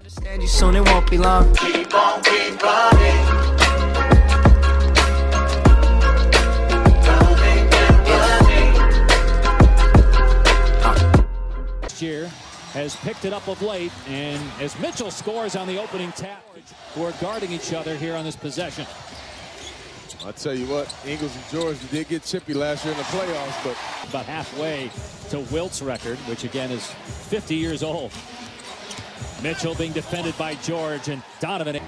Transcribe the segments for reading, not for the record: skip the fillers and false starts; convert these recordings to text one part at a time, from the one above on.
Understand you soon, it won't be long. Keep on, keep running. Year has picked it up of late, and as Mitchell scores on the opening tap, who are guarding each other here on this possession. I'll tell you what, Ingles and George did get chippy last year in the playoffs, but About halfway to Wilt's record, which again is 50 years old. Mitchell being defended by George, and Donovan.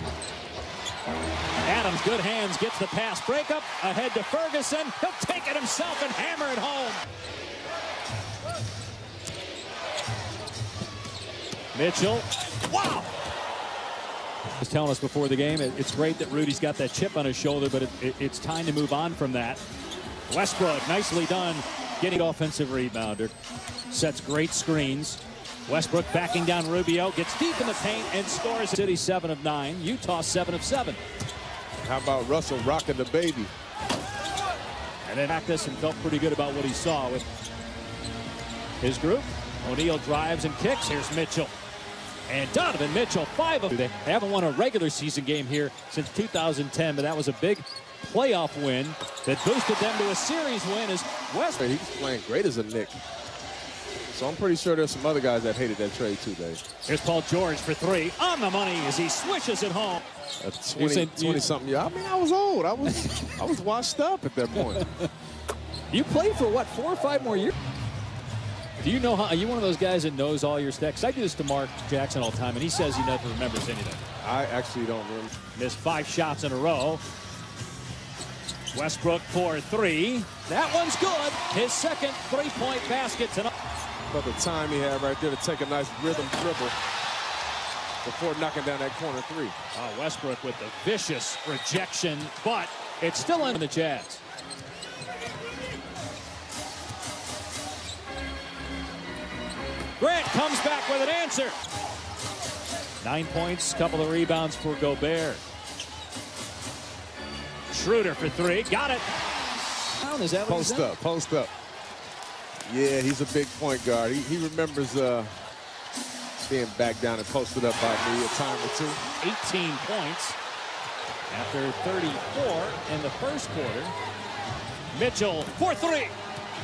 Adams, good hands, gets the pass breakup, ahead to Ferguson. He'll take it himself and hammer it home. Mitchell, wow! Was telling us before the game, it's great that Rudy's got that chip on his shoulder, but it's time to move on from that. Westbrook, nicely done, getting offensive rebounder. Sets great screens. Westbrook backing down Rubio, gets deep in the paint and scores. City 7 of 9, Utah 7 of 7. how about Russell rocking the baby? And then practiced and felt pretty good about what he saw with his group. O'Neal drives and kicks. Here's Mitchell. And Donovan Mitchell, 5 of. They haven't won a regular season game here since 2010, but that was a big playoff win that boosted them to a series win as Westbrook. He's playing great as a Knick. So I'm pretty sure there's some other guys that hated that trade too, Dave. Here's Paul George for 3 on the money as he swishes it home. 20-something year. I mean, I was old. I was washed up at that point. You played for what, 4 or 5 more years? Do you know how? Are you one of those guys that knows all your stats? I do this to Mark Jackson all the time, and he says he never remembers anything. I actually don't remember. Missed 5 shots in a row. Westbrook for 3. That one's good. His second 3-point basket tonight. But the time he had right there to take a nice rhythm dribble before knocking down that corner 3. Westbrook with the vicious rejection, but it's still in the Jazz. Grant comes back with an answer. 9 points, couple of rebounds for Gobert. Schroeder for 3, got it. Is that post up, post up. Yeah, he's a big point guard. He remembers being back down and posted up by me a time or 2. 18 points after 34 in the first quarter. Mitchell for 3.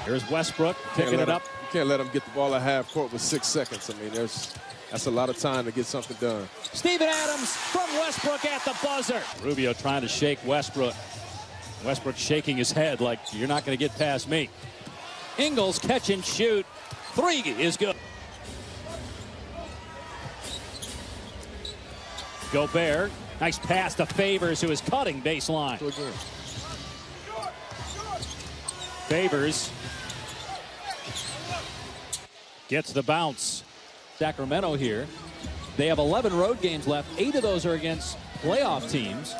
Here's Westbrook picking it up. You can't let him get the ball at half court with 6 seconds. I mean, that's a lot of time to get something done. Steven Adams from Westbrook at the buzzer. Rubio trying to shake Westbrook. Westbrook shaking his head like, you're not going to get past me. Ingles catch and shoot. 3 is good. Gobert, nice pass to Favors, who is cutting baseline. Favors gets the bounce. Sacramento here. They have 11 road games left. 8 of those are against playoff teams.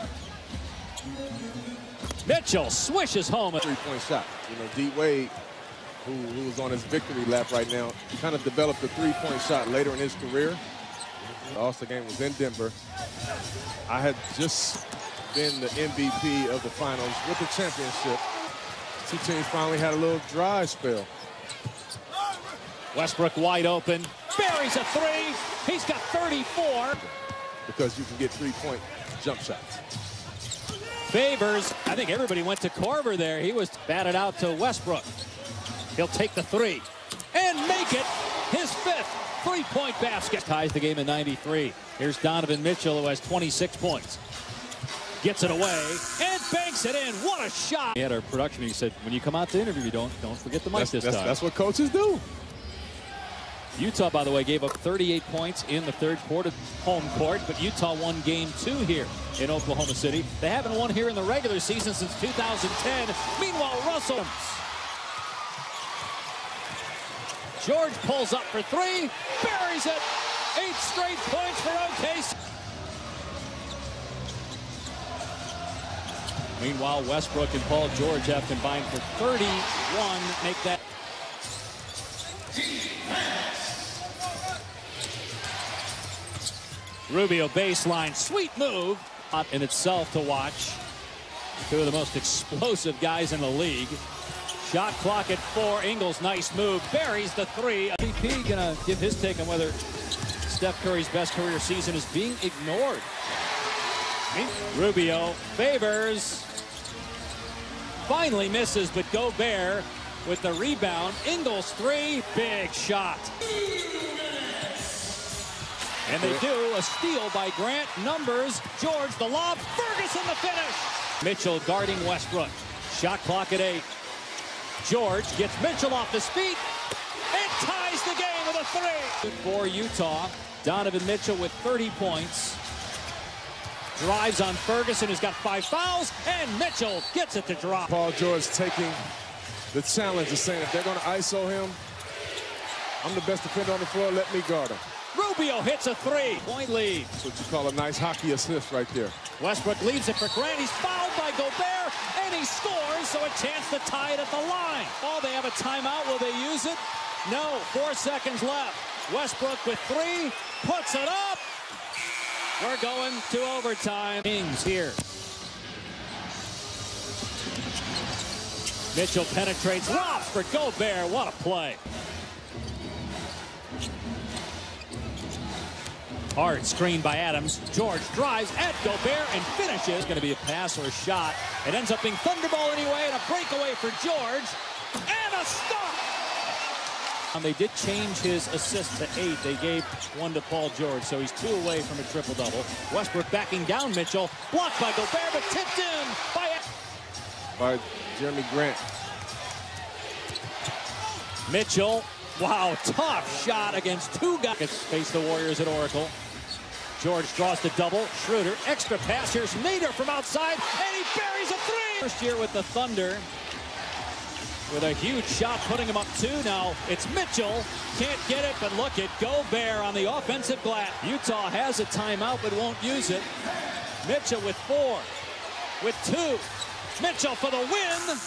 Mitchell swishes home a 3-point shot. You know, D. Wade, who was on his victory lap right now, kind of developed a 3-point shot later in his career. The All-Star game was in Denver. I had just been the MVP of the finals with the championship. 2 teams finally had a little dry spell. Westbrook wide open, buries a 3. He's got 34. Because you can get 3-point jump shots. Favors, I think everybody went to Korver there. He was batted out to Westbrook. He'll take the 3 and make it his 5th 3-point basket. Ties the game at 93. Here's Donovan Mitchell, who has 26 points. Gets it away and banks it in. What a shot. He had our production. He said, when you come out to interview, don't forget the mic this time. That's what coaches do. Utah, by the way, gave up 38 points in the 3rd quarter home court, but Utah won game 2 here in Oklahoma City. They haven't won here in the regular season since 2010. Meanwhile, Russell. George pulls up for 3, buries it. 8 straight points for OKC. Meanwhile, Westbrook and Paul George have combined for 31. Make that. Rubio baseline, sweet move in itself to watch. 2 of the most explosive guys in the league. Shot clock at 4. Ingles, nice move, buries the 3. MVP gonna give his take on whether Steph Curry's best career season is being ignored. Rubio favors. Finally misses, but Gobert with the rebound. Ingles three, big shot. And they do. A steal by Grant. Numbers. George the lob. Ferguson the finish. Mitchell guarding Westbrook. Shot clock at 8. George gets Mitchell off his feet and ties the game with a three. For Utah, Donovan Mitchell with 30 points. Drives on Ferguson, who's got 5 fouls, and Mitchell gets it to drop. Paul George taking the challenge of saying, if they're going to ISO him, I'm the best defender on the floor, let me guard him. Rubio hits a 3-point lead. That's what you call a nice hockey assist right there. Westbrook leaves it for Grant. He's fouled by Gobert, and he scores, so a chance to tie it at the line. Oh, they have a timeout. Will they use it? No. 4 seconds left. Westbrook with 3, puts it up. We're going to overtime. Kings here. Mitchell penetrates, lobs for Gobert. What a play. Hard screen by Adams. George drives at Gobert and finishes. Going to be a pass or a shot. It ends up being Thunderball anyway, and a breakaway for George. And a stop. They did change his assist to 8. They gave 1 to Paul George, so he's 2 away from a triple-double. Westbrook backing down Mitchell. Blocked by Gobert, but tipped in by Jeremy Grant. Mitchell. Wow, tough shot against 2 guys. Face the Warriors at Oracle. George draws the double. Schroeder, extra pass. Here's Nader from outside, and he buries a 3. First year with the Thunder, with a huge shot, putting him up 2. Now it's Mitchell. Can't get it, but look at Gobert on the offensive glass. Utah has a timeout, but won't use it. Mitchell with 4, with 2. Mitchell for the win.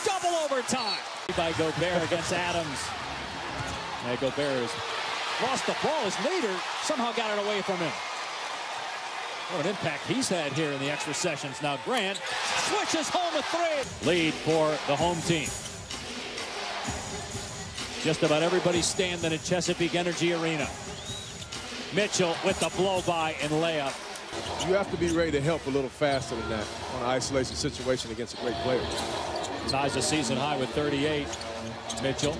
Double overtime by Gobert against Adams. And Gobert has lost the ball as Nader somehow got it away from him. What an impact he's had here in the extra sessions. Now Grant switches home a 3. Lead for the home team. Just about everybody standing at Chesapeake Energy Arena. Mitchell with the blow-by and layup. You have to be ready to help a little faster than that on an isolation situation against a great player. Ties a season high with 38. Mitchell.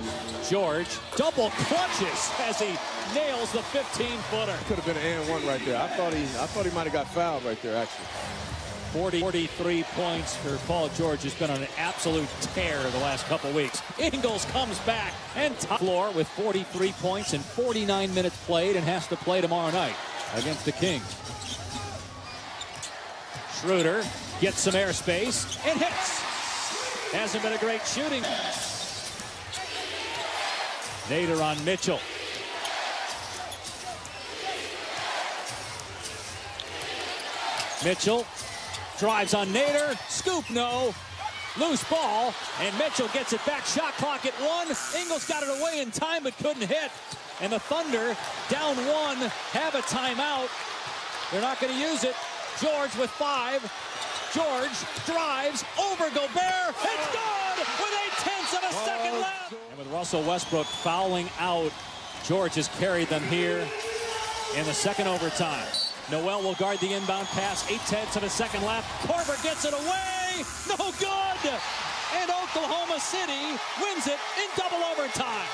George double clutches as he nails the 15-footer. Could have been an and 1 right there. I thought he might have got fouled right there, actually. 43 points for Paul George, has been on an absolute tear the last couple weeks. Ingles comes back and top floor with 43 points and 49 minutes played, and has to play tomorrow night against the Kings. Schroeder gets some airspace and hits. Hasn't been a great shooting. Nader on Mitchell. Mitchell drives on Nader. Scoop, no. Loose ball, and Mitchell gets it back. Shot clock at 1. Ingles got it away in time, but couldn't hit. And the Thunder, down 1, have a timeout. They're not going to use it. George with 5. George drives over Gobert. It's good with 0.8 of a second left. And with Russell Westbrook fouling out, George has carried them here in the second overtime. Noel will guard the inbound pass. 0.8 of a second left. Korver gets it away. No good. And Oklahoma City wins it in double overtime.